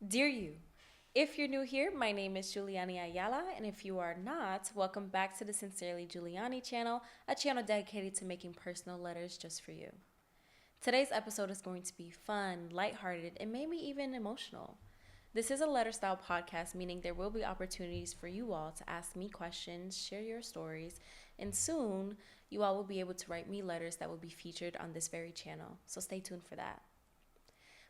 Dear you, if you're new here, my name is Juliannie Ayala, and if you are not, welcome back to the Sincerely Juliannie Channel, a channel dedicated to making personal letters just for you. Today's episode is going to be fun, lighthearted, and maybe even emotional. This is a letter style podcast, meaning there will be opportunities for you all to ask me questions, share your stories, and soon you all will be able to write me letters that will be featured on this very channel. So stay tuned for that.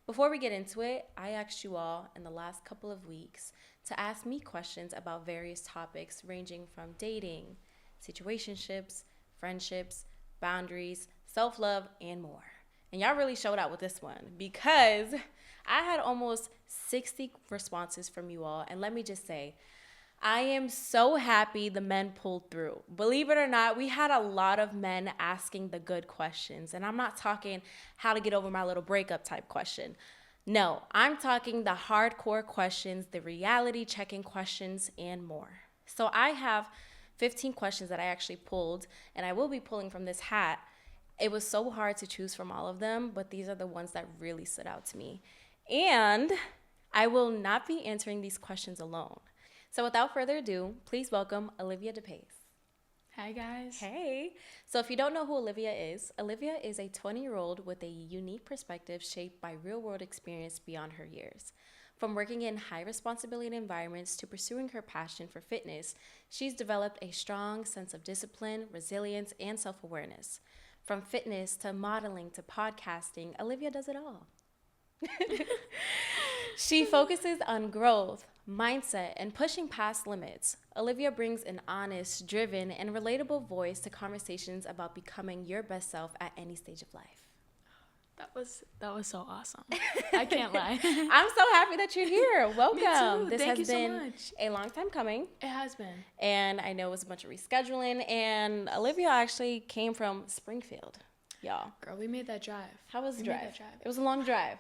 Before we get into it, I asked you all in the last couple of weeks to ask me questions about various topics ranging from dating, situationships, friendships, boundaries, self love, and more. And y'all really showed out with this one because I had almost 60 responses from you all. And let me just say, I am so happy the men pulled through. Believe it or not, we had a lot of men asking the good questions. And I'm not talking how to get over my little breakup type question. No, I'm talking the hardcore questions, the reality checking questions, and more. So I have 15 questions that I actually pulled, and I will be pulling from this hat. It was so hard to choose from all of them, but these are the ones that really stood out to me. And I will not be answering these questions alone. So without further ado, please welcome Olivia DePace. Hi, guys. Hey. So if you don't know who Olivia is a 20-year-old with a unique perspective shaped by real-world experience beyond her years. From working in high responsibility environments to pursuing her passion for fitness, she's developed a strong sense of discipline, resilience, and self-awareness. From fitness to modeling to podcasting, Olivia does it all. She focuses on growth, mindset, and pushing past limits. Olivia brings an honest, driven, and relatable voice to conversations about becoming your best self at any stage of life. That was so awesome. I can't lie. I'm so happy that you're here. Welcome. Me too. This Thank has you been so much. a long time coming. It has been. And I know it was a bunch of rescheduling. And Olivia actually came from Springfield, y'all. Girl, we made that drive. How was the We made drive? that drive. It was a long drive.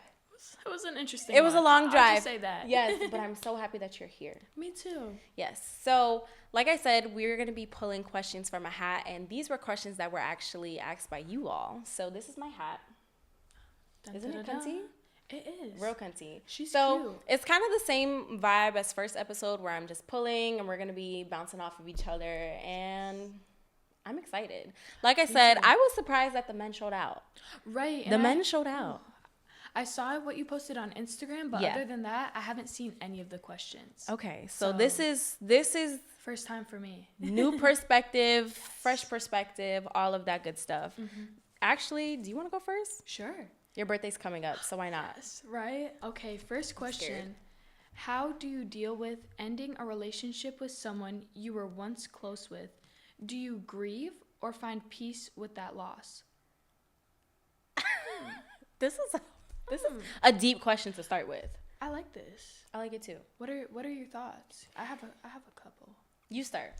It was an interesting It was a one. long I'll drive. just say that. Yes, but I'm so happy that you're here. Me too. Yes. So, like I said, we're going to be pulling questions from a hat, and these were questions that were actually asked by you all. So, this is my hat. Isn't it cunty? It is. Real cunty. She's so cute. It's kind of the same vibe as first episode where I'm just pulling and we're going to be bouncing off of each other, and I'm excited. Like I said, too. I was surprised that the men showed out. Right. The men showed out. I saw what you posted on Instagram, but Yeah. other than that, I haven't seen any of the questions. Okay. So, So- this is First time for me. new perspective, fresh perspective, all of that good stuff. Mm-hmm. Actually, do you want to go first? Sure. Your birthday's coming up, so why not? Yes, right? Okay, first question. Scared. How do you deal with ending a relationship with someone you were once close with? Do you grieve or find peace with that loss? This is a deep question to start with. I like this. I like it too. What are your thoughts? I have a couple. You start.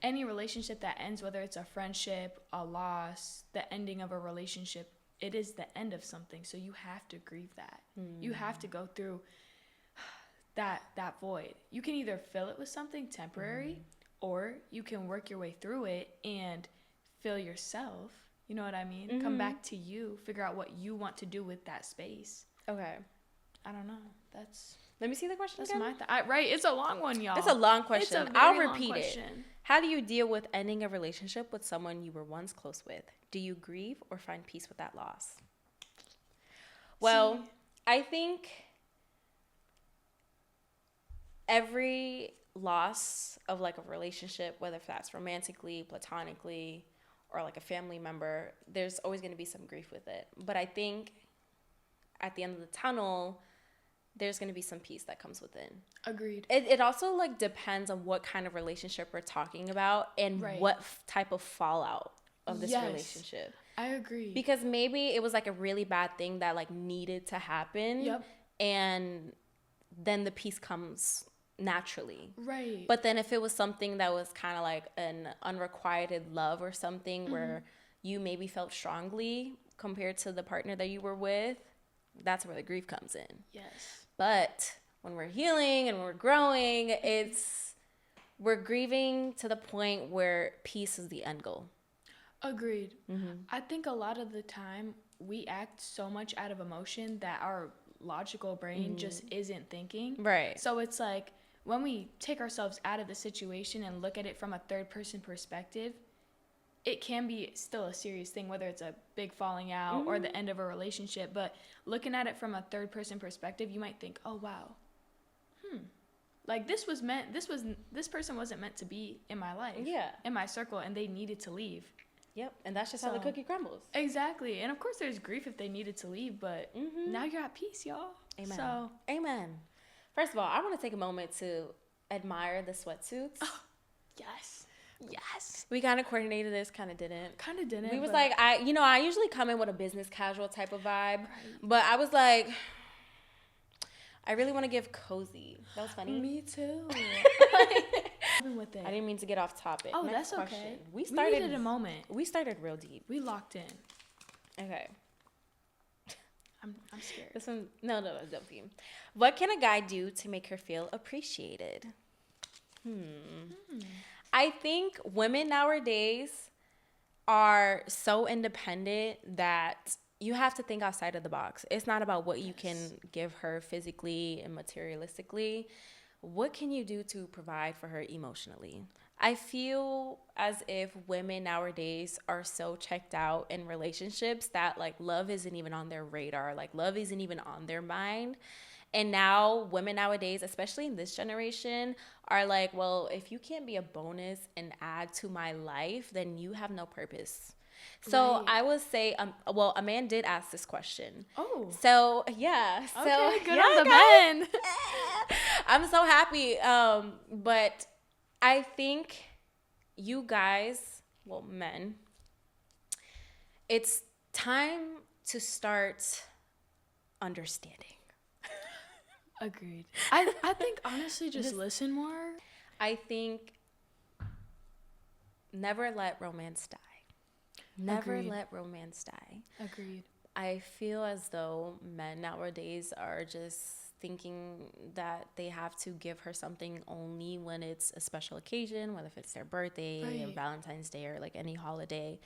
Any relationship that ends, whether it's a friendship, a loss, the ending of a relationship, it is the end of something. So you have to grieve that. You have to go through that void. You can either fill it with something temporary or you can work your way through it and fill yourself. You know what I mean? Come back to you, figure out what you want to do with that space. Okay. I don't know. That's Let me see the question that's again. my right. It's a long one, y'all. It's a long It's question. a very I'll long repeat it. question. How do you deal with ending a relationship with someone you were once close with? Do you grieve or find peace with that loss? Well, See, I think every loss of like a relationship, whether that's romantically, platonically, or like a family member, there's always going to be some grief with it. But I think at the end of the tunnel, there's going to be some peace that comes within. agreed. It also like depends on what kind of relationship we're talking about and Right. what type of fallout of this Yes. relationship. I agree. Because maybe it was like a really bad thing that like needed to happen. Yep. And then the peace comes naturally. Right. But then if it was something that was kind of like an unrequited love or something where you maybe felt strongly compared to the partner that you were with, that's where the grief comes in. yes. But when we're healing and we're growing, we're grieving to the point where peace is the end goal. Agreed. I think a lot of the time we act so much out of emotion that our logical brain just isn't thinking. Right. So it's like when we take ourselves out of the situation and look at it from a third person perspective, it can be still a serious thing, whether it's a big falling out or the end of a relationship. But looking at it from a third person perspective, you might think, oh, wow. Like this person wasn't meant to be in my life. Yeah. In my circle, and they needed to leave. Yep. And that's just how the cookie crumbles. Exactly. And of course there's grief if they needed to leave, but now you're at peace, y'all. Amen. So, amen. First of all, I want to take a moment to admire the sweatsuits. Oh, yes. Yes. We kind of coordinated this, kind of didn't. We was like, I usually come in with a business casual type of vibe, but I was like, I really want to give cozy. That was funny. Me too. With it. I didn't mean to get off topic. Oh, Next that's question. okay. We started needed a moment. We started real deep. We locked in. Okay. I'm scared. This one, no, don't be. What can a guy do to make her feel appreciated? I think women nowadays are so independent that you have to think outside of the box. It's not about what you can give her physically and materialistically. What can you do to provide for her emotionally? I feel as if women nowadays are so checked out in relationships that like love isn't even on their radar. Like love isn't even on their mind. And now women nowadays, especially in this generation, are like, well, if you can't be a bonus and add to my life, then you have no purpose. So I would say, a man did ask this question. Oh. So, yeah. So, okay, good on the men. I'm so happy. But I think you guys, well, men, it's time to start understanding. Agreed. I think, honestly, just listen more. I think never let romance die. Never let romance die. Agreed. I feel as though men nowadays are just thinking that they have to give her something only when it's a special occasion, whether if it's their birthday or Valentine's Day or like any holiday.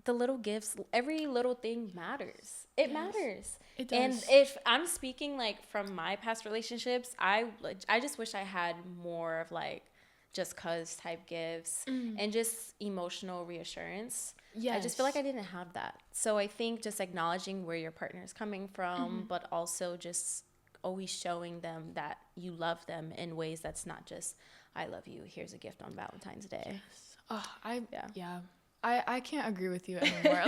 The little gifts, every little thing matters. It matters. It does. And if I'm speaking like from my past relationships, I just wish I had more of like just cuz type gifts and just emotional reassurance. Yes. I just feel like I didn't have that. So I think just acknowledging where your partner is coming from, but also just always showing them that you love them in ways that's not just, I love you, here's a gift on Valentine's Day. Yes. Oh, I can't agree with you anymore.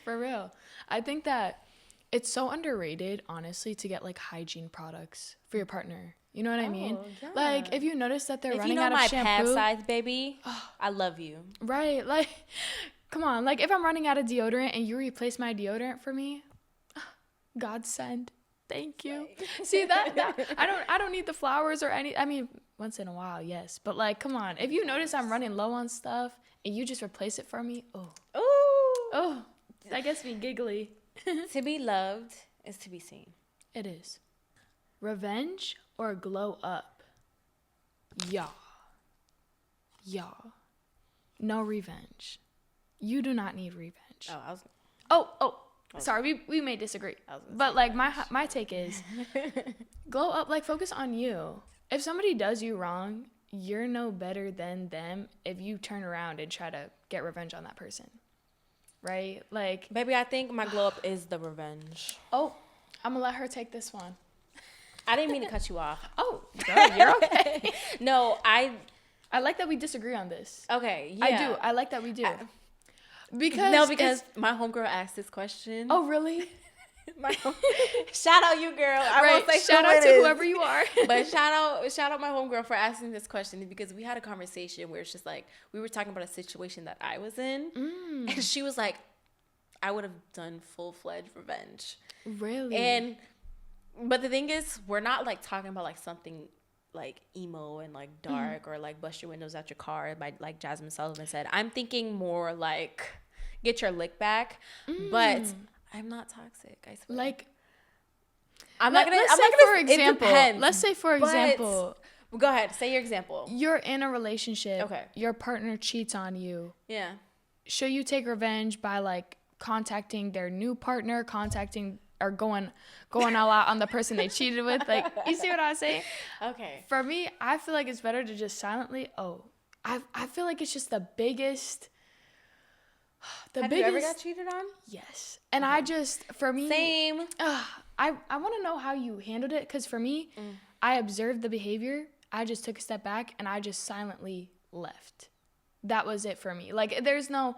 For real. I think that it's so underrated, honestly, to get like hygiene products for your partner. You know what I mean? Yeah. Like, if you notice that they're running out of shampoo. If you know my pad size, baby, I love you. Right. Like, come on. Like, if I'm running out of deodorant and you replace my deodorant for me, God send. Thank you. Right. See, that I don't need the flowers or any. I mean, once in a while, yes. But, like, come on. If you notice I'm running low on stuff and you just replace it for me, that gets me giggly. To be loved is to be seen. It is. Revenge or glow up? Y'all. No revenge. You do not need revenge. Sorry, we may disagree. But like my take is glow up, like focus on you. If somebody does you wrong, you're no better than them if you turn around and try to get revenge on that person. Right? Like, baby, I think my glow up is the revenge. Oh, I'm gonna let her take this one. I didn't mean to cut you off. Oh, girl, you're okay. No, I like that we disagree on this. Okay, yeah. I do. I like that we do. Because my homegirl asked this question. Oh, really? Shout out you, girl. I won't say shout out to whoever you are. But shout out my homegirl for asking this question, because we had a conversation where it's just like we were talking about a situation that I was in, and she was like, I would have done full-fledged revenge. Really? But the thing is, we're not like talking about like something like emo and like dark or like bust your windows out your car by like Jasmine Sullivan said. I'm thinking more like get your lick back, but I'm not toxic. I swear. Like, let's say for example. Go ahead, say your example. You're in a relationship. Okay. Your partner cheats on you. Yeah. Should you take revenge by like contacting their new partner, contacting are going all out on the person they cheated with. Like, you see what I'm saying? Okay. For me, I feel like it's better to just silently, I feel like it's just the biggest. Have you ever got cheated on? Yes. And I just, for me. Same. I want to know how you handled it, because for me, I observed the behavior. I just took a step back and I just silently left. That was it for me. Like, there's no,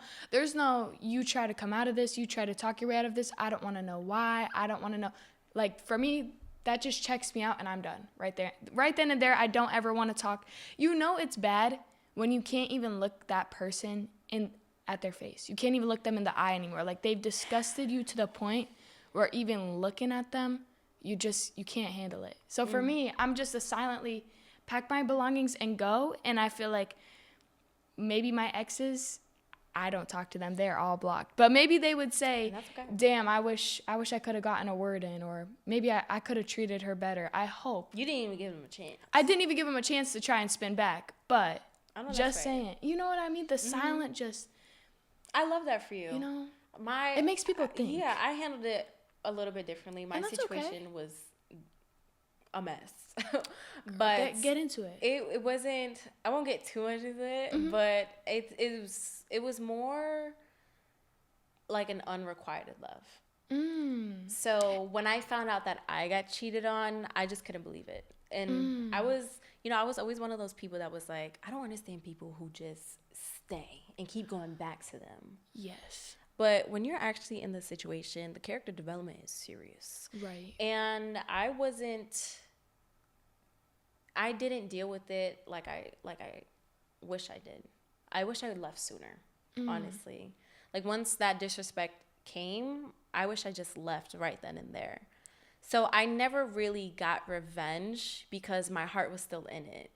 you try to come out of this, you try to talk your way out of this. I don't want to know why. I don't want to know. Like, for me, that just checks me out and I'm done right there. Right then and there, I don't ever want to talk. You know it's bad when you can't even look that person at their face. You can't even look them in the eye anymore. Like, they've disgusted you to the point where even looking at them, you can't handle it. So for me, I'm just a silently pack my belongings and go. And I feel like maybe my exes, I don't talk to them. They're all blocked. But maybe they would say, okay, damn, I wish I could have gotten a word in, or maybe I could have treated her better. I hope. You didn't even give them a chance. I didn't even give them a chance to try and spin back. But just saying, you know what I mean? The silent just. I love that for you. You know? It makes people think. Yeah, I handled it a little bit differently. My situation was a mess. But get into it. It wasn't, I won't get too much into it, but it was more like an unrequited love. So when I found out that I got cheated on, I just couldn't believe it. And I was always one of those people that was like, I don't understand people who just stay and keep going back to them. Yes. But when you're actually in the situation, the character development is serious. Right. And I didn't deal with it like I wish I did. I wish I had left sooner, honestly. Like, once that disrespect came, I wish I just left right then and there. So I never really got revenge because my heart was still in it.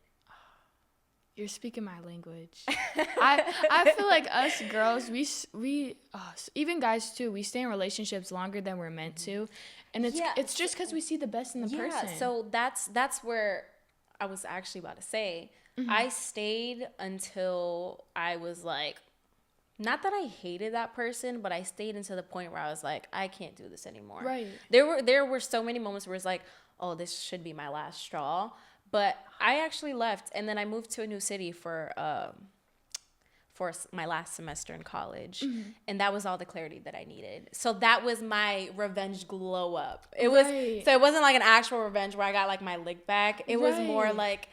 You're speaking my language. I feel like us girls, we even guys too, we stay in relationships longer than we're meant to, and it's just because we see the best in the person. So that's where I was actually about to say. I stayed until I was like, not that I hated that person, but I stayed until the point where I was like, I can't do this anymore. Right. There were so many moments where it's like, oh, this should be my last straw. But I actually left, and then I moved to a new city for my last semester in college, and that was all the clarity that I needed. So that was my revenge glow up. It wasn't like an actual revenge where I got like my lick back. It was more like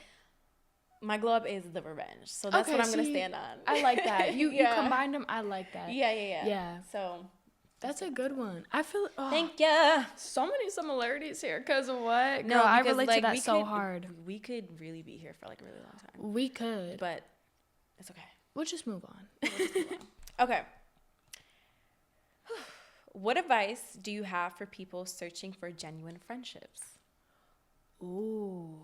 my glow up is the revenge. So that's what I'm gonna stand on. I like that. You combined them. I like that. Yeah. So. That's a good one. I feel. Thank you. So many similarities here. Cause of what? No, girl, I because, relate to that so hard. We could really be here for like a really long time. We could, but it's okay. We'll just move on. Okay. What advice do you have for people searching for genuine friendships? Ooh,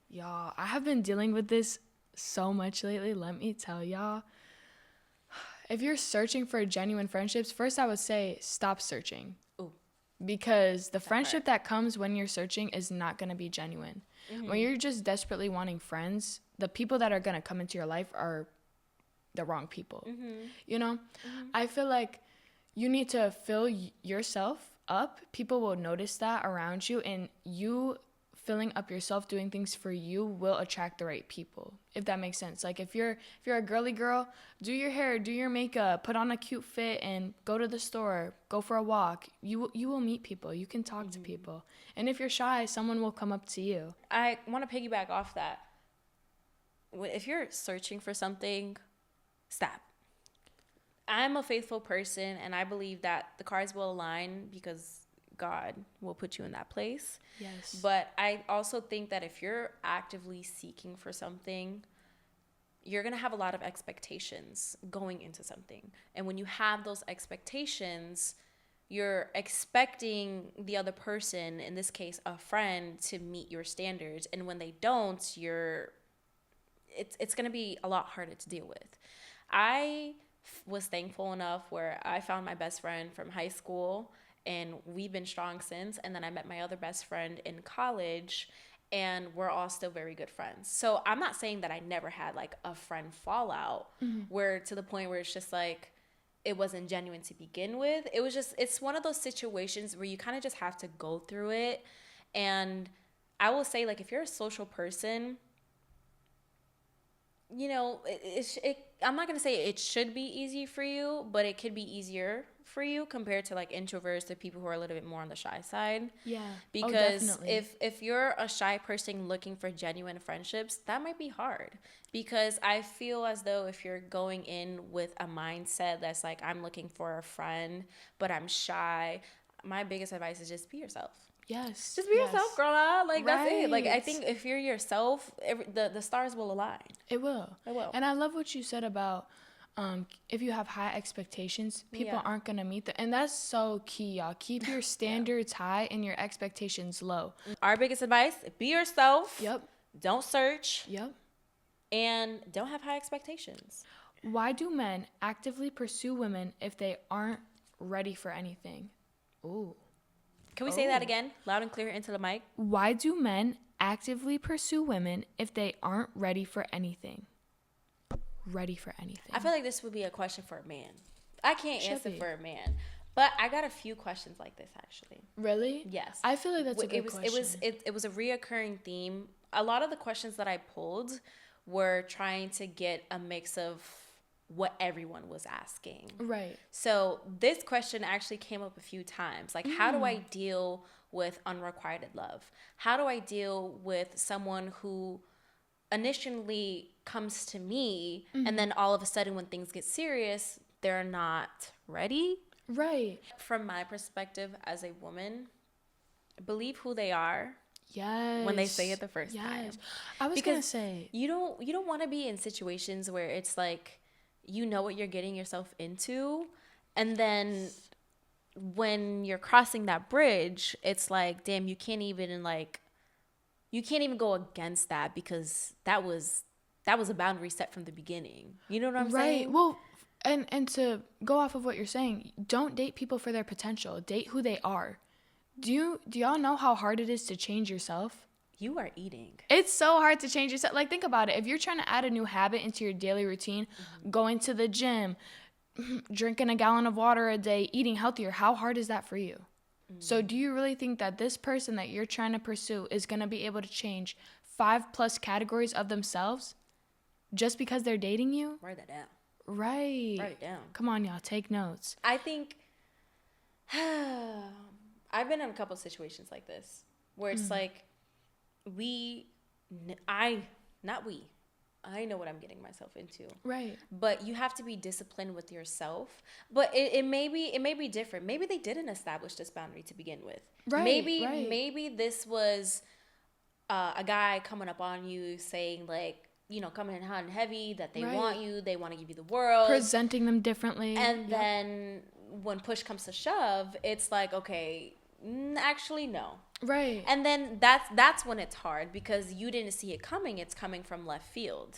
y'all. I have been dealing with this so much lately. Let me tell y'all. If you're searching for genuine friendships, first I would say stop searching. Ooh. Because the friendship that comes when you're searching is not going to be genuine. When you're just desperately wanting friends, the people that are going to come into your life are the wrong people. You know? I feel like you need to fill yourself up. People will notice that around you, and you filling up yourself, doing things for you will attract the right people, if that makes sense. Like, if you're a girly girl, do your hair, do your makeup, put on a cute fit, and go to the store, go for a walk. You will meet people. You can talk to people. And if you're shy, someone will come up to you. I want to piggyback off that. If you're searching for something, stop. I'm a faithful person, and I believe that the cards will align because God will put you in that place. Yes. But I also think that if you're actively seeking for something, you're going to have a lot of expectations going into something. And when you have those expectations, you're expecting the other person, in this case, a friend, to meet your standards. And when they don't, it's going to be a lot harder to deal with. I was thankful enough where I found my best friend from high school, and we've been strong since. And then I met my other best friend in college, and we're all still very good friends. So I'm not saying that I never had like a friend fallout where to the point where it's just like, it wasn't genuine to begin with. It was just, it's one of those situations where you kind of just have to go through it. And I will say, like, if you're a social person, you know, I'm not going to say it should be easy for you, but it could be easier for you compared to like introverts, to people who are a little bit more on the shy side. Yeah. Because if you're a shy person looking for genuine friendships, that might be hard. Because I feel as though if you're going in with a mindset that's like, I'm looking for a friend, but I'm shy, my biggest advice is just be yourself. Yes. Just be yourself, girl. Like, that's it. Like, I Right. think if you're yourself, the stars will align. It will. It will. And I love what you said about if you have high expectations, people aren't going to meet them. And that's so key, y'all. Keep your standards high and your expectations low. Our biggest advice, be yourself. Yep. Don't search. Yep. And don't have high expectations. Why do men actively pursue women if they aren't ready for anything? Ooh. Can we say that again? Loud and clear into the mic. Why do men actively pursue women if they aren't ready for anything? Ready for anything. I feel like this would be a question for a man. I can't answer be. for a man. But I got a few questions like this, actually. Really? Yes. I feel like that's a good question. It was a reoccurring theme. A lot of the questions that I pulled were trying to get a mix of what everyone was asking. Right. So this question actually came up a few times. Like, how do I deal with unrequited love? How do I deal with someone who initially comes to me and then all of a sudden when things get serious, they're not ready? Right. From my perspective as a woman, believe who they are. Yes. When they say it the first time. I was going to say. You don't want to be in situations where it's like, you know what you're getting yourself into, and then when you're crossing that bridge, it's like, damn, you can't even go against that, because that was a boundary set from the beginning. You know what I'm saying? Right. Well, and to go off of what you're saying, don't date people for their potential. Date who they are. Do y'all know how hard it is to change yourself? You are eating. It's so hard to change yourself. Like, think about it. If you're trying to add a new habit into your daily routine, going to the gym, drinking a gallon of water a day, eating healthier, how hard is that for you? So do you really think that this person that you're trying to pursue is going to be able to change 5+ categories of themselves just because they're dating you? Write that down. Right. Write it down. Come on, y'all. Take notes. I think I've been in a couple situations like this where it's like, I know what I'm getting myself into. Right. But you have to be disciplined with yourself. But it may be different. Maybe they didn't establish this boundary to begin with. Right. Maybe this was a guy coming up on you saying, like, you know, coming in hot and heavy, that they want you, they want to give you the world. Presenting them differently. And then when push comes to shove, it's like, okay, actually no. Right. And then that's when it's hard, because you didn't see it coming. It's coming from left field.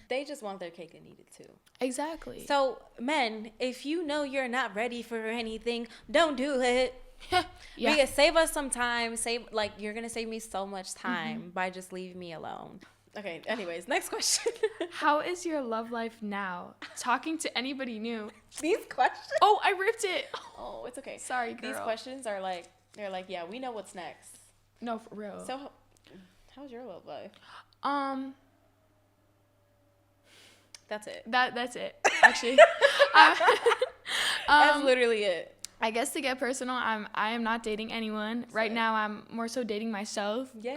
They just want their cake and eat it too. Exactly. So men, if you know you're not ready for anything, don't do it. Because save us some time. You're gonna save me so much time by just leaving me alone. Okay, anyways, next question. How is your love life now? Talking to anybody new? These questions. Oh, I ripped it. Oh, it's okay. Sorry, girl. These questions are like, they're like, yeah, we know what's next. No, for real. So, how's your love life? That's it. That's it. Actually, That's literally it. I guess to get personal, I am not dating anyone right now. I'm more so dating myself. Yay.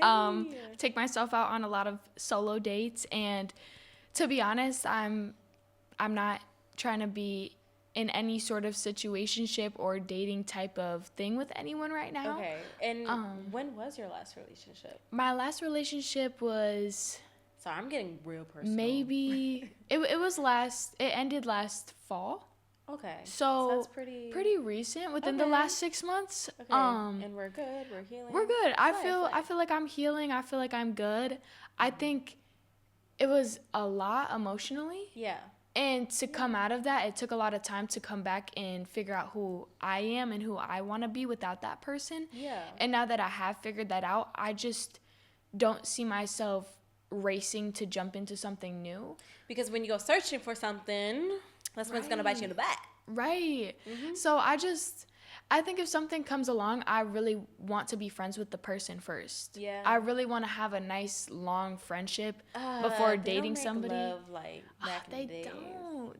Take myself out on a lot of solo dates, and to be honest, I'm not trying to be in any sort of situationship or dating type of thing with anyone right now. Okay. And when was your last relationship? My last relationship was Sorry, I'm getting real personal. maybe it ended last fall. Okay. So that's pretty recent, within the last 6 months. Okay. And we're good. We're healing. We're good. I feel like I'm healing. I feel like I'm good. I think it was a lot emotionally. Yeah. And to come out of that, it took a lot of time to come back and figure out who I am and who I want to be without that person. Yeah. And now that I have figured that out, I just don't see myself racing to jump into something new. Because when you go searching for something, that's when it's going to bite you in the back. Right. So I think if something comes along, I really want to be friends with the person first. Yeah. I really want to have a nice long friendship before They dating don't make somebody. love like back in the days.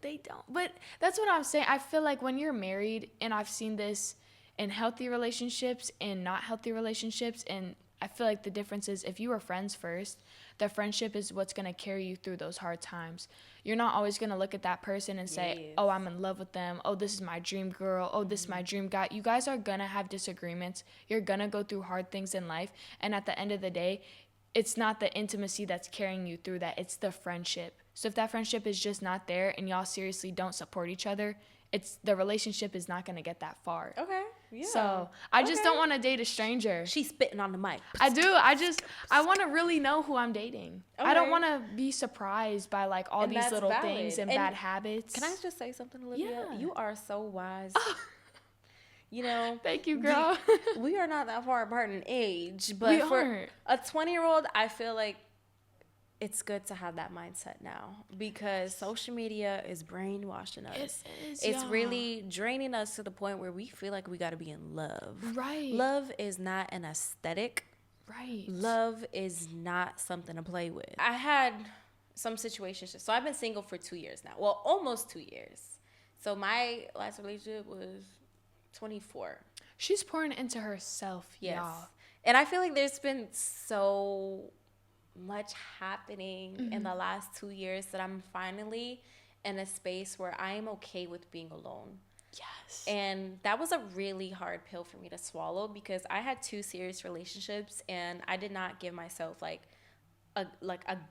They don't. But that's what I'm saying. I feel like when you're married, and I've seen this in healthy relationships and not healthy relationships, and I feel like the difference is if you were friends first, the friendship is what's going to carry you through those hard times. You're not always going to look at that person and say, Yes. oh, I'm in love with them. Oh, this is my dream girl. Oh, this is my dream guy. You guys are going to have disagreements. You're going to go through hard things in life. And at the end of the day, it's not the intimacy that's carrying you through that. It's the friendship. So if that friendship is just not there and y'all seriously don't support each other, the relationship is not going to get that far. Okay. Yeah. So I just don't want to date a stranger. She's spitting on the mic. I do. I want to really know who I'm dating. Okay. I don't want to be surprised by like all these little valid. things and bad habits. Can I just say something, Olivia? Yeah. You are so wise. You know, Thank you, girl. We are not that far apart in age, but We for aren't. a 20-year-old, I feel like it's good to have that mindset now because social media is brainwashing us. It's really draining us to the point where we feel like we got to be in love. Right. Love is not an aesthetic. Right. Love is not something to play with. I had some situations. So I've been single for 2 years now. Well, almost 2 years. So my last relationship was 24. She's pouring into herself, Yes. y'all. And I feel like there's been so much happening in the last 2 years that I'm finally in a space where I'm okay with being alone. Yes. And that was a really hard pill for me to swallow because I had 2 serious relationships and I did not give myself like a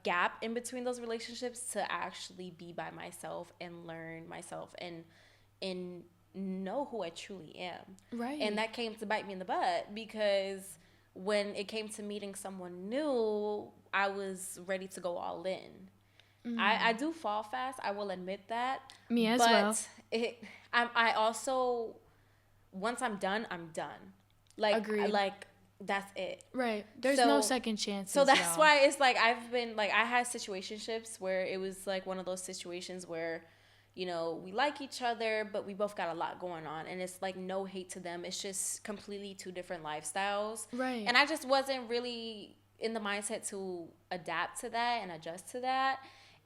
gap in between those relationships to actually be by myself and learn myself and know who I truly am. Right. And that came to bite me in the butt because when it came to meeting someone new, I was ready to go all in. I do fall fast. I will admit that. Me as well. But I also, once I'm done, I'm done. Like, Agreed. Like that's it. Right. There's no second chances. So that's y'all. why it's like I've been like I had situationships where it was like one of those situations where, you know, we like each other, but we both got a lot going on. And it's like no hate to them. It's just completely 2 different lifestyles. Right. And I just wasn't really in the mindset to adapt to that and adjust to that.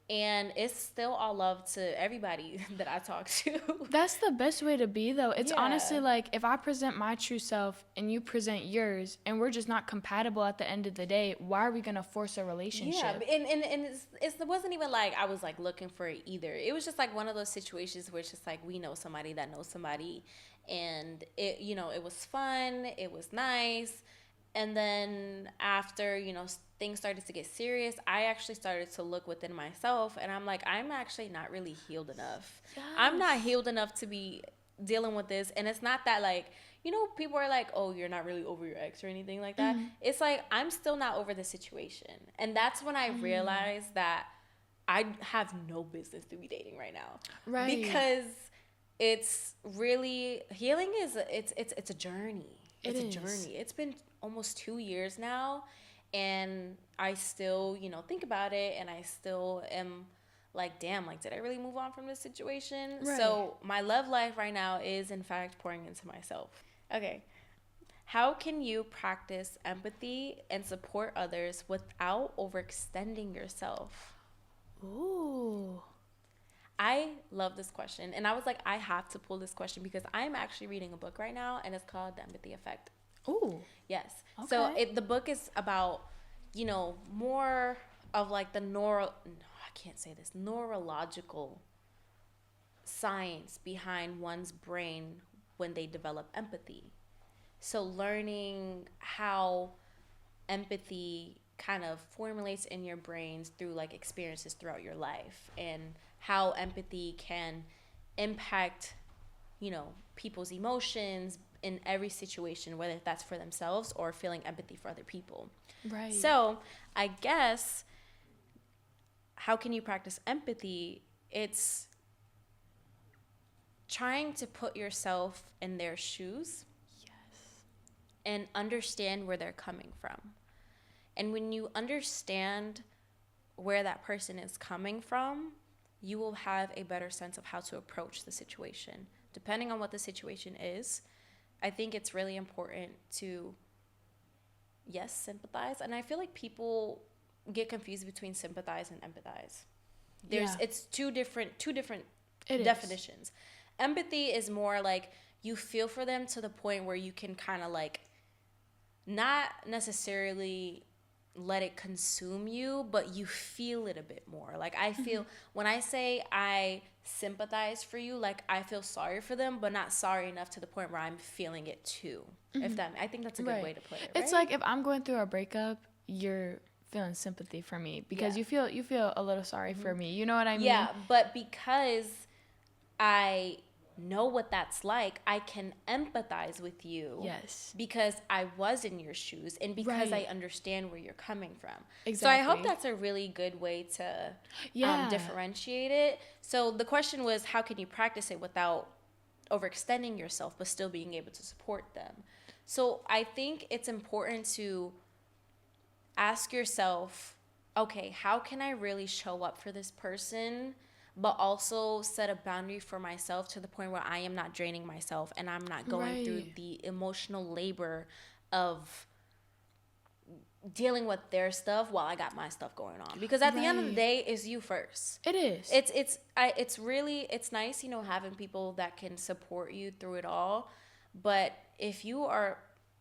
And it's still all love to everybody that I talk to. That's the best way to be, though. It's Yeah. honestly like if I present my true self and you present yours and we're just not compatible at the end of the day, why are we going to force a relationship? Yeah, and it wasn't even like I was like looking for it either. It was just like one of those situations where it's just like we know somebody that knows somebody, and it, you know, it was fun, it was nice, and then after, you know, things started to get serious, I actually started to look within myself, and I'm like, I'm actually not really healed enough. Yes. I'm not healed enough to be dealing with this, and it's not that like, you know, people are like, oh, you're not really over your ex or anything like that. It's like, I'm still not over the situation. And that's when I realized that I have no business to be dating right now. Right. Because it's really, healing is, it's a journey. It's a journey. It's been almost 2 years now. And I still, you know, think about it, and I still am like, damn, like, did I really move on from this situation? Right. So my love life right now is, in fact, pouring into myself. Okay. How can you practice empathy and support others without overextending yourself? Ooh. I love this question. And I was like, I have to pull this question because I'm actually reading a book right now, and it's called The Empathy Effect. Ooh. Yes. Okay. So the book is about, you know, more of like the neurological science behind one's brain when they develop empathy. So learning how empathy kind of formulates in your brains through like experiences throughout your life, and how empathy can impact, you know, people's emotions in every situation, whether that's for themselves or feeling empathy for other people. Right. So I guess, how can you practice empathy? It's trying to put yourself in their shoes. Yes. And understand where they're coming from. And when you understand where that person is coming from, you will have a better sense of how to approach the situation. depending on what the situation is, I think it's really important to, yes, sympathize. And I feel like people get confused between sympathize and empathize. It's two different definitions. Is. Empathy is more like you feel for them to the point where you can kind of like not necessarily let it consume you, but you feel it a bit more. Like I feel when I say I sympathize for you, like I feel sorry for them, but not sorry enough to the point where I'm feeling it too. If that, I think that's a good way to put it. It's like if I'm going through a breakup, you're feeling sympathy for me because you feel a little sorry for me. You know what I mean? Yeah, but because I know what that's like, I can empathize with you. Yes. Because I was in your shoes and because I understand where you're coming from. Exactly. So I hope that's a really good way to differentiate it. So the question was, how can you practice it without overextending yourself but still being able to support them? So I think it's important to ask yourself, okay, how can I really show up for this person, but also set a boundary for myself to the point where I am not draining myself and I'm not going through the emotional labor of dealing with their stuff while I got my stuff going on. Because at the end of the day, it's you first. It is. It's really nice, having people that can support you through it all. But if you are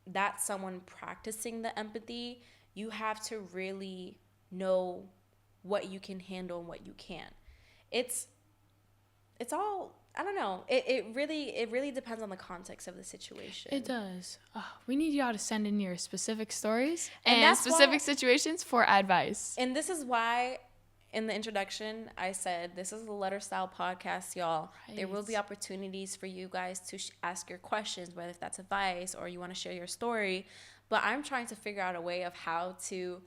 that someone practicing the empathy, you have to really know what you can handle and what you can't. It's all, I don't know. It really depends on the context of the situation. It does. Oh, we need y'all to send in your specific stories and specific situations for advice. And this is why in the introduction I said this is a letter style podcast, y'all. Right. There will be opportunities for you guys to ask your questions, whether that's advice or you want to share your story. But I'm trying to figure out a way of how to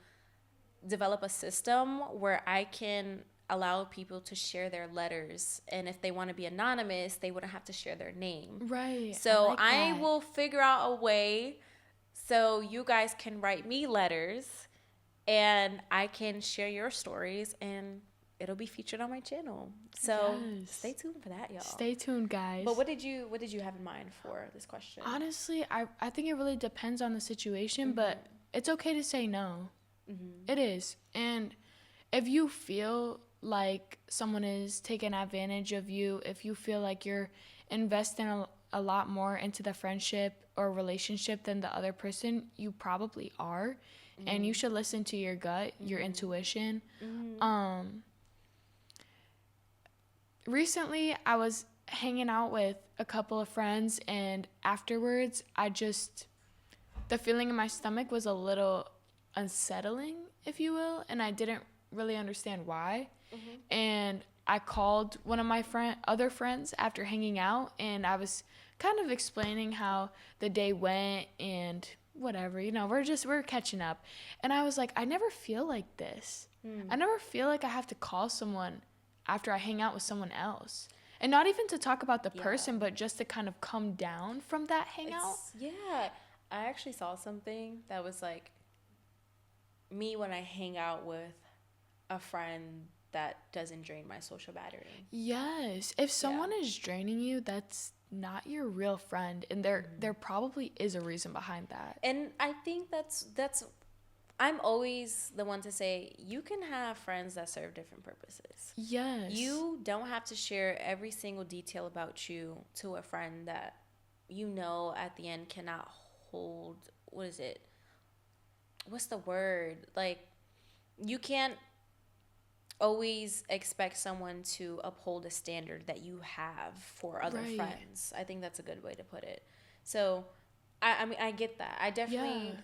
develop a system where I can allow people to share their letters, and if they want to be anonymous, they wouldn't have to share their name. Right. So I will figure out a way so you guys can write me letters and I can share your stories and it'll be featured on my channel. So stay tuned for that, y'all. Stay tuned, guys. But what did you have in mind for this question? Honestly, I think it really depends on the situation, but it's okay to say no. It is. And if you feel like someone is taking advantage of you, if you feel like you're investing a lot more into the friendship or relationship than the other person, you probably are. And you should listen to your gut, your intuition. Recently, I was hanging out with a couple of friends, and afterwards, the feeling in my stomach was a little unsettling, if you will, and I didn't really understand why. And I called one of my other friends after hanging out, and I was kind of explaining how the day went and whatever, we're catching up. And I was like, I never feel like this. I never feel like I have to call someone after I hang out with someone else. And not even to talk about the person, but just to kind of come down from that hangout. I actually saw something that was like me when I hang out with a friend that doesn't drain my social battery. Yes. If someone is draining you, that's not your real friend, and there probably is a reason behind that. And I think that's I'm always the one to say you can have friends that serve different purposes. Yes. You don't have to share every single detail about you to a friend that at the end cannot hold, what's the word? Like, you can't always expect someone to uphold a standard that you have for other friends. I think that's a good way to put it. So, I mean, I get that. I definitely,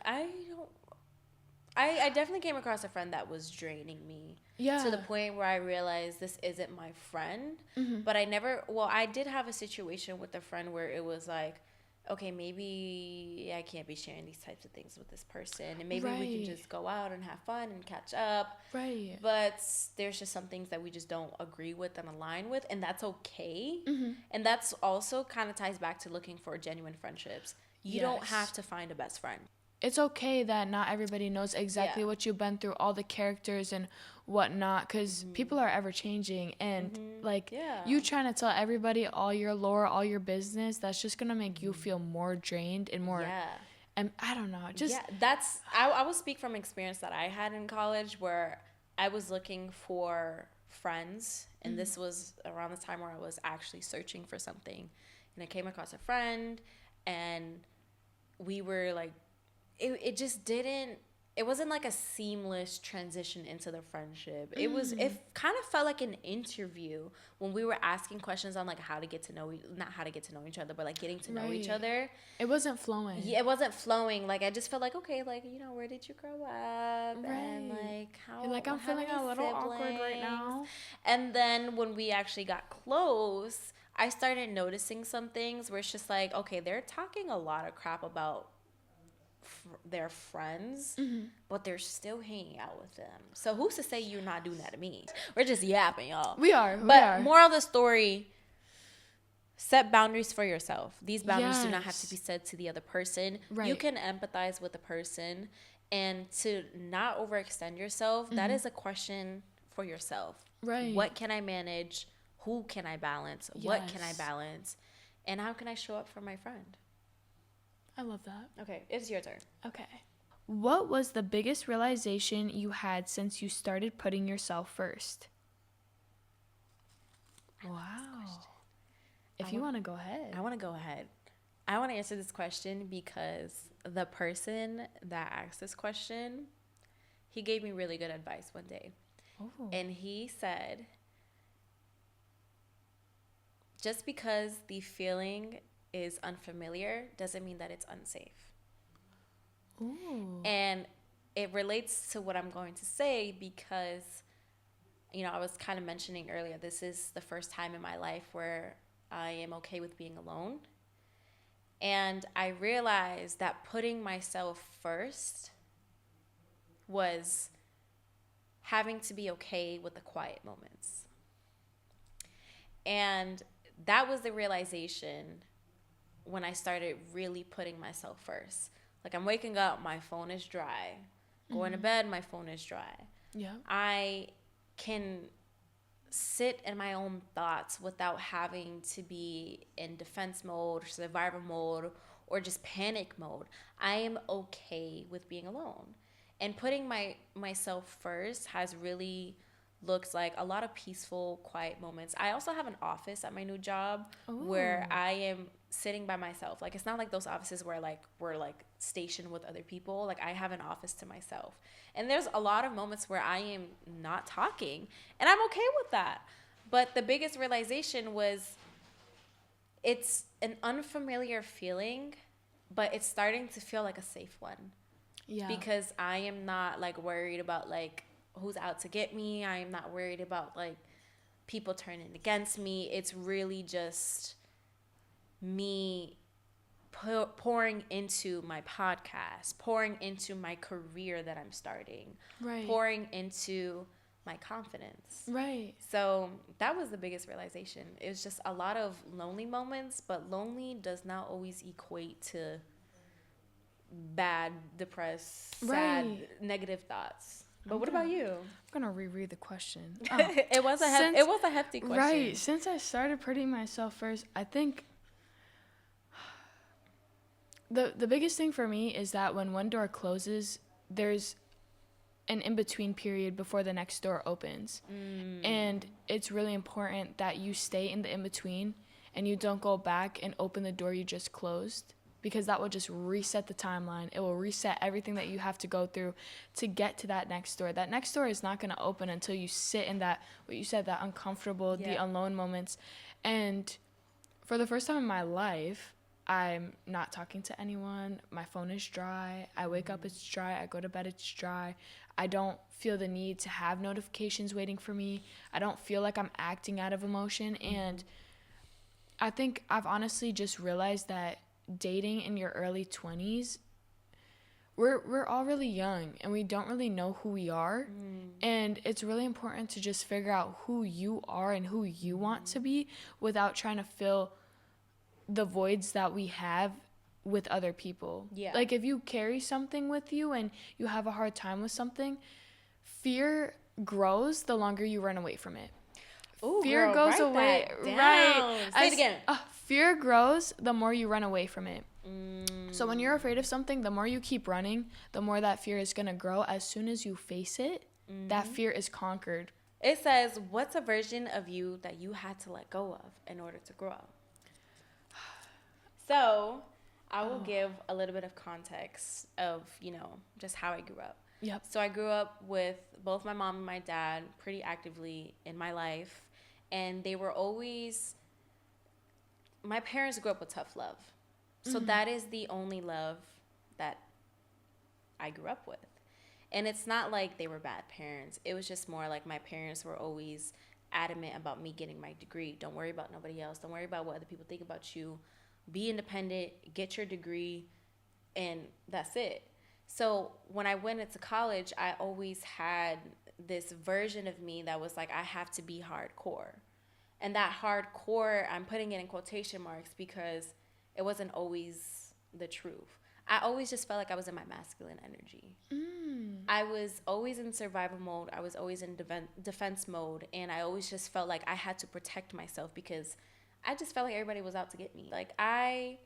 I definitely came across a friend that was draining me to the point where I realized this isn't my friend. But I did have a situation with a friend where it was like, okay, maybe I can't be sharing these types of things with this person, and maybe we can just go out and have fun and catch up. Right. But there's just some things that we just don't agree with and align with, and that's okay. And that's also kind of ties back to looking for genuine friendships. You don't have to find a best friend. it's okay that not everybody knows exactly what you've been through, all the characters and whatnot, because people are ever changing, and like you trying to tell everybody all your lore, all your business, that's just gonna make you feel more drained and more and I don't know, just that's I will speak from experience that I had in college, where I was looking for friends, and this was around the time where I was actually searching for something, and I came across a friend, and we were like, it just didn't, it wasn't like a seamless transition into the friendship. It kind of felt like an interview when we were asking questions on like how to get to know, not how to get to know each other, but like getting to know each other. It wasn't flowing. Yeah, it wasn't flowing. Like, I just felt like, okay, like, you know, where did you grow up? And like, how, you're like, I'm feeling a little awkward right now. And then when we actually got close, I started noticing some things where it's just like, okay, they're talking a lot of crap about their friends, but they're still hanging out with them. So who's to say you're not doing that to me? We're just yapping, y'all. We are. But moral of the story, set boundaries for yourself. These boundaries do not have to be said to the other person. You can empathize with the person, and to not overextend yourself, that is a question for yourself. What can I manage? Who can I balance? What can I balance? And how can I show up for my friend? I love that. Okay, it's your turn. Okay. What was the biggest realization you had since you started putting yourself first? Wow. If you want to go ahead. I want to go ahead. I want to answer this question because the person that asked this question, he gave me really good advice one day. And he said, just because the feeling is unfamiliar doesn't mean that it's unsafe. And it relates to what I'm going to say because, you know, I was kind of mentioning earlier, this is the first time in my life where I am okay with being alone. And I realized that putting myself first was having to be okay with the quiet moments. And that was the realization when I started really putting myself first. Like, I'm waking up, my phone is dry. Going to bed, my phone is dry. I can sit in my own thoughts without having to be in defense mode, survival mode, or just panic mode. I am okay with being alone. And putting myself first has really looked like a lot of peaceful, quiet moments. I also have an office at my new job where I am sitting by myself. Like, it's not like those offices where like we're like stationed with other people. Like, I have an office to myself. And there's a lot of moments where I am not talking, and I'm okay with that. But the biggest realization was it's an unfamiliar feeling, but it's starting to feel like a safe one. Because I am not like worried about like who's out to get me. I am not worried about like people turning against me. It's really just me pouring into my podcast, pouring into my career that I'm starting, pouring into my confidence. So that was the biggest realization. It was just a lot of lonely moments, but lonely does not always equate to bad, depressed, sad, negative thoughts. But what about you? I'm gonna reread the question. It was a hefty question. Right. Since I started putting myself first, I think the biggest thing for me is that when one door closes, there's an in-between period before the next door opens. And it's really important that you stay in the in-between and you don't go back and open the door you just closed, because that will just reset the timeline. It will reset everything that you have to go through to get to that next door. That next door is not going to open until you sit in that, what you said, that uncomfortable, the alone moments. And for the first time in my life, I'm not talking to anyone. My phone is dry. I wake up, it's dry. I go to bed, it's dry. I don't feel the need to have notifications waiting for me. I don't feel like I'm acting out of emotion. And I think I've honestly just realized that dating in your early 20s, we're all really young and we don't really know who we are. And it's really important to just figure out who you are and who you want to be without trying to fill the voids that we have with other people. Yeah. Like if you carry something with you and you have a hard time with something, fear grows the longer you run away from it. Ooh, Fear girl, goes write away. that down. Right. Say it again. Fear grows the more you run away from it. So when you're afraid of something, the more you keep running, the more that fear is going to grow. As soon as you face it, that fear is conquered. It says, what's a version of you that you had to let go of in order to grow? So I will give a little bit of context of, just how I grew up. Yep. So I grew up with both my mom and my dad pretty actively in my life. And they were always, my parents grew up with tough love. So that is the only love that I grew up with. And it's not like they were bad parents. It was just more like my parents were always adamant about me getting my degree. Don't worry about nobody else. Don't worry about what other people think about you. Be independent, get your degree, and that's it. So when I went into college, I always had this version of me that was like, I have to be hardcore. And that hardcore, I'm putting it in quotation marks because it wasn't always the truth. I always just felt like I was in my masculine energy. I was always in survival mode. I was always in defense mode. And I always just felt like I had to protect myself because I just felt like everybody was out to get me. Like, I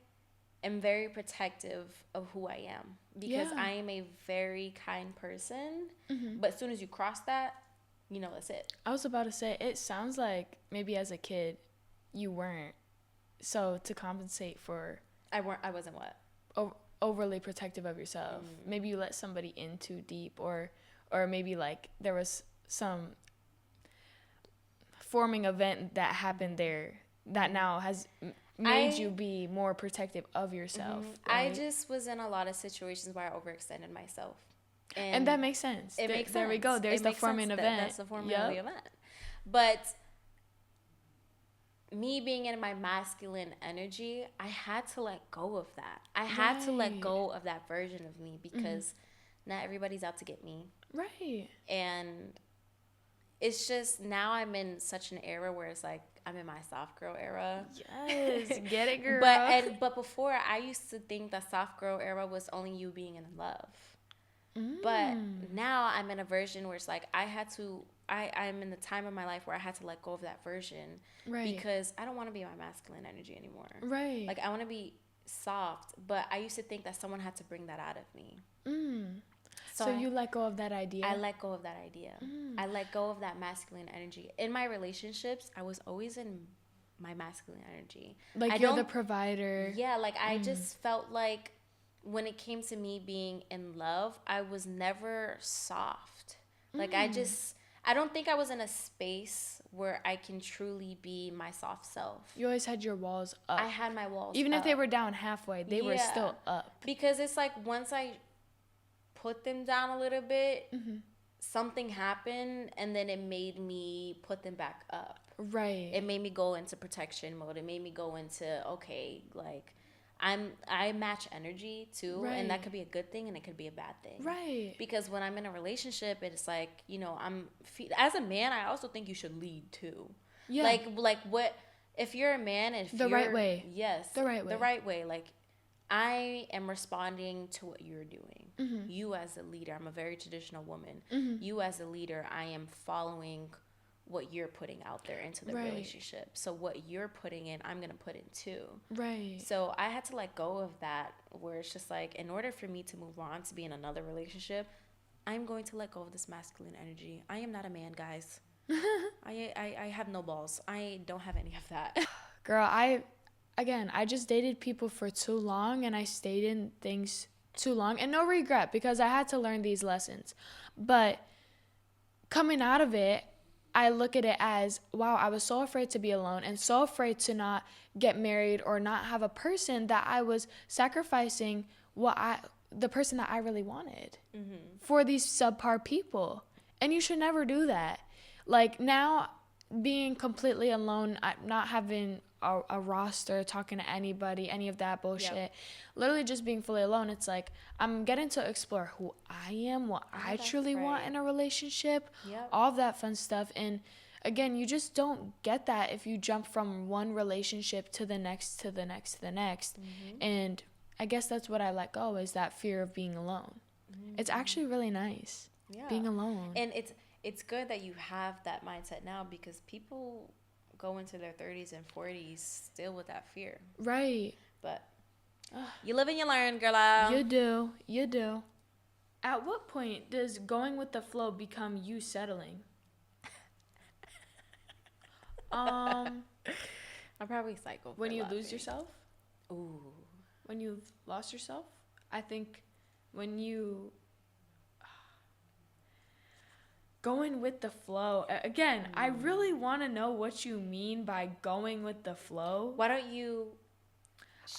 am very protective of who I am because I am a very kind person. But as soon as you cross that, that's it. I was about to say, it sounds like maybe as a kid you weren't. So to compensate for... I wasn't what? Overly protective of yourself. Maybe you let somebody in too deep, or maybe like there was some forming event that happened there that now has made you be more protective of yourself. Right? I just was in a lot of situations where I overextended myself. And that makes sense. It makes sense. There we go. There's the forming event. That's the forming of the event. But me being in my masculine energy, I had to let go of that. I had to let go of that version of me because not everybody's out to get me. Right. And it's just now I'm in such an era where it's like I'm in my soft girl era. Yes, get it, girl. But before I used to think that soft girl era was only you being in love. But now I'm in a version where it's like I'm in the time of my life where I had to let go of that version. Right. Because I don't want to be in my masculine energy anymore. Right. Like I want to be soft, but I used to think that someone had to bring that out of me. So you let go of that idea? I let go of that idea. I let go of that masculine energy. In my relationships, I was always in my masculine energy. Like you're the provider. Yeah, like I just felt like when it came to me being in love, I was never soft. Like I don't think I was in a space where I can truly be my soft self. You always had your walls up. I had my walls Even up. if they were down halfway, they were still up. Because it's like once I put them down a little bit, something happened and then it made me put them back up. Right. It made me go into protection mode. It made me go into, okay, like I match energy too, right. And that could be a good thing and it could be a bad thing. Right. Because when I'm in a relationship, it's like, as a man, I also think you should lead too. Yeah. Like what if you're a man and the right way. Yes. The right way. The right way. Like I am responding to what you're doing. You as a leader, I'm a very traditional woman. You as a leader, I am following what you're putting out there into the relationship. So what you're putting in, I'm going to put in too. Right. So I had to let go of that where it's just like, in order for me to move on to be in another relationship, I'm going to let go of this masculine energy. I am not a man, guys. I have no balls. I don't have any of that. Girl, I just dated people for too long and I stayed in things too long and no regret because I had to learn these lessons. But coming out of it, I look at it as, wow, I was so afraid to be alone and so afraid to not get married or not have a person that I was sacrificing the person that I really wanted for these subpar people. And you should never do that. Like now, being completely alone, not having a roster, talking to anybody, any of that bullshit, literally just being fully alone, it's like I'm getting to explore who I am, what I truly want in a relationship, all of that fun stuff. And again, you just don't get that if you jump from one relationship to the next to the next to the next. And I guess that's what I let go, is that fear of being alone. It's actually really nice being alone. And it's good that you have that mindset now, because people go into their 30s and 40s still with that fear. Right. But you live and you learn, girl. You do. At what point does going with the flow become you settling? I probably cycle. When you lose yourself? Ooh. When you've lost yourself? I think when you going with the flow. Again, I really want to know what you mean by going with the flow. Why don't you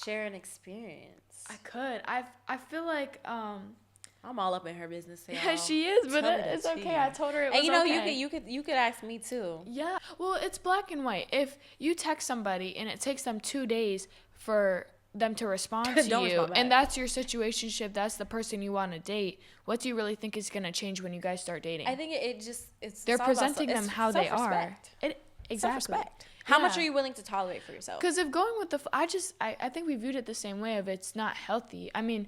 share an experience? I could. I feel like I'm all up in her business. Yeah, she is, but it's okay. I told her it was okay. And you could ask me too. Yeah. Well, it's black and white. If you text somebody and it takes them 2 days for them to respond to you, and that's your situationship, that's the person you want to date, what do you really think is going to change when you guys start dating? I think it's they're presenting them how they are. Exactly. Self-respect. How much are you willing to tolerate for yourself? Because if going with the I think we viewed it the same way, of it's not healthy. I mean,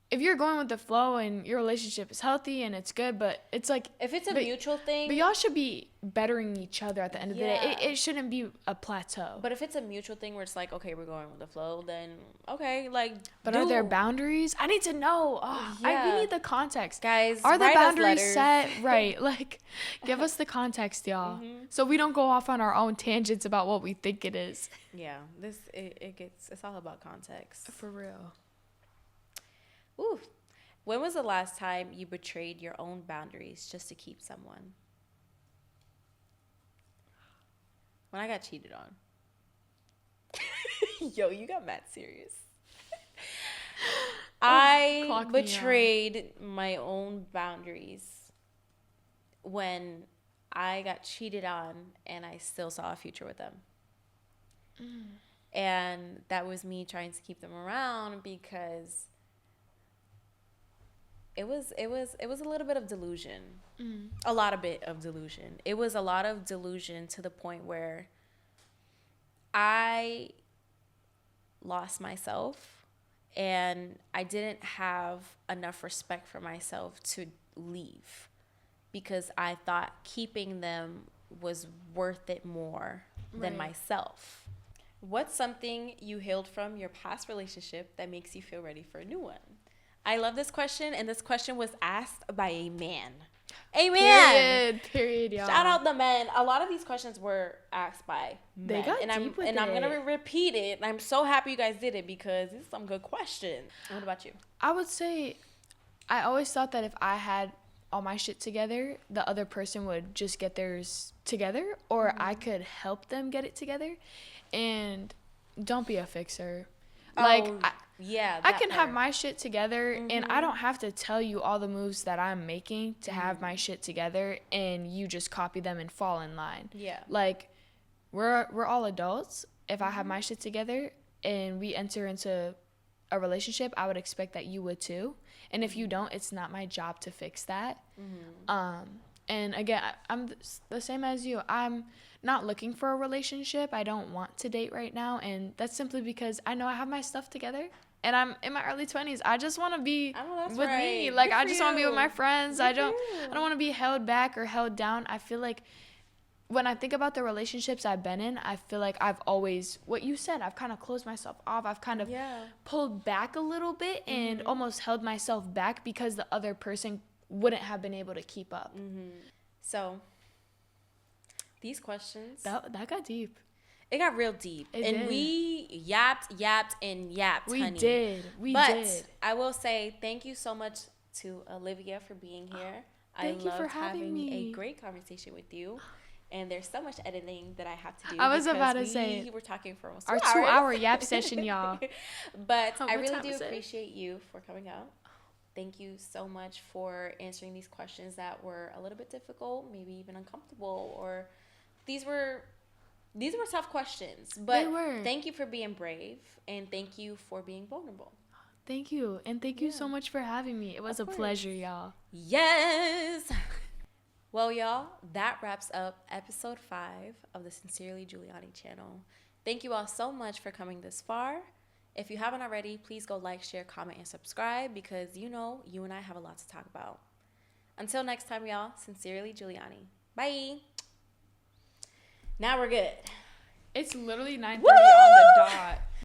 if you're going with the flow and your relationship is healthy and it's good, but it's like, if it's a mutual thing, but y'all should be bettering each other at the end of the day. It shouldn't be a plateau. But if it's a mutual thing where it's like, okay, we're going with the flow, then okay, like. But are there boundaries? I need to know. We need the context, guys. Are the boundaries set? Right, like, give us the context, y'all, so we don't go off on our own tangents about what we think it is. Yeah, it's all about context. For real. Ooh, when was the last time you betrayed your own boundaries just to keep someone? When I got cheated on. Yo, you got mad serious. I betrayed my own boundaries when I got cheated on and I still saw a future with them. And that was me trying to keep them around because it was a little bit of delusion. A lot of bit of delusion. It was a lot of delusion to the point where I lost myself and I didn't have enough respect for myself to leave because I thought keeping them was worth it more than myself. What's something you healed from your past relationship that makes you feel ready for a new one? I love this question, and this question was asked by a man. A man. Period, y'all. Shout out the men. A lot of these questions were asked by men. They got deep with it. I'm going to repeat it. And I'm so happy you guys did it because this is some good questions. What about you? I would say I always thought that if I had all my shit together, the other person would just get theirs together, or I could help them get it together. And don't be a fixer. Like, I can have my shit together, and I don't have to tell you all the moves that I'm making to have my shit together, and you just copy them and fall in line. Yeah. Like, we're all adults. If I have my shit together and we enter into a relationship, I would expect that you would too. And if you don't, it's not my job to fix that. And again, I'm the same as you. I'm not looking for a relationship. I don't want to date right now, and that's simply because I know I have my stuff together. And I'm in my early 20s. I just want to be with me. Like, I just want to be with my friends. I don't want to be held back or held down. I feel like when I think about the relationships I've been in, I feel like I've always, what you said, I've kind of closed myself off. I've kind of pulled back a little bit and almost held myself back because the other person wouldn't have been able to keep up. So, these questions. That got deep. It got real deep. It did. We yapped, We honey. did. But I will say thank you so much to Olivia for being here. Thank you for having me. A great conversation with you. And there's so much editing that I have to do. I was about to say. We were talking for almost our 2-hour yap session, y'all. But I really do appreciate you for coming out. Thank you so much for answering these questions that were a little bit difficult, maybe even uncomfortable, or these were tough questions. But they were. Thank you for being brave, and thank you for being vulnerable. Thank you. And thank you so much for having me. It was a pleasure, y'all. Yes. Well, y'all, that wraps up episode 5 of the Sincerely Juliannie channel. Thank you all so much for coming this far. If you haven't already, please go like, share, comment, and subscribe because you know you and I have a lot to talk about. Until next time, y'all, Sincerely Juliannie. Bye. Now we're good. It's literally 9:30 on the dot.